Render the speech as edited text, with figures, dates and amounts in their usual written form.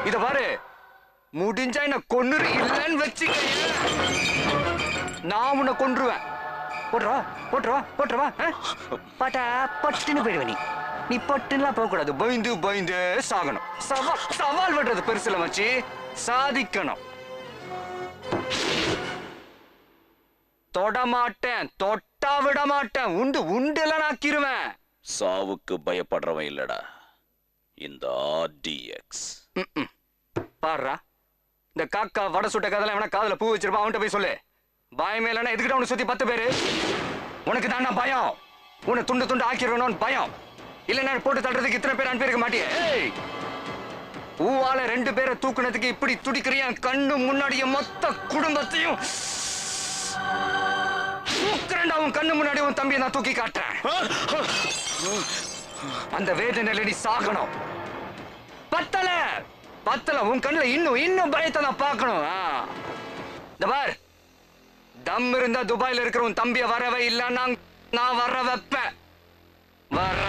இத பாரு, முடிஞ்சா என்ன கொன்னுரு, இல்லன்னு வச்சுக்க நான் உன்னை கொன்றுவேன். போட்டுருவா போட்டுருவா போட்டுருவா. பாட்டா பட்டுன்னு போயிடுவ நீ பட்டுலாம் போக கூடாது. பயந்து பயந்து சாகணும். சவால் விடுறது பெருசுல வச்சு சாதிக்கணும். தொடமாட்டேன், தொட்டா விட மாட்டேன். உண்டு உண்டெல்லாம் ஆக்கிருவேன். சாவுக்கு பயப்படுறவன் இல்லடா இந்த ஆர்டிஎக்ஸ். பாருடா, இந்த காக்கா வடை சுட்ட கதெல்லாம் வேணா காதுல பூ வச்சிருப்பான். அவன்கிட்ட போய் சொல்லு. பயமே இல்லைன்னா எதுக்கிட்ட உனக்கு சுத்தி 10 பேரு. உனக்கு தானே பயம். உன்னை துண்டு துண்டு ஆக்கிடணும்னு பயம். இல்லைன்னா போட்டு தள்ளுறதுக்கு இத்தனை பேர் அனுப்பியிருக்க மாட்டியே. பூவால 2 பேரை தூக்குனதுக்கு இப்படி துடிக்கிறியா? கண்ணு முன்னாடியே மொத்த குடும்பத்தையும் தூக்குறேன்டா. உன் கண்ணு முன்னாடி உன் தம்பியை நான் தூக்கி காட்டுறேன். அந்த வேதனையில நீ சாகணும். பத்தல பத்தல, உன் கண்ணுல இன்னும் பயத்தை நான் பார்க்கணும். இந்த பார், தம் இருந்தா துபாயில இருக்கிற உன் தம்பிய வரவே இல்லைன்னா நான் வர வைப்பேன். வர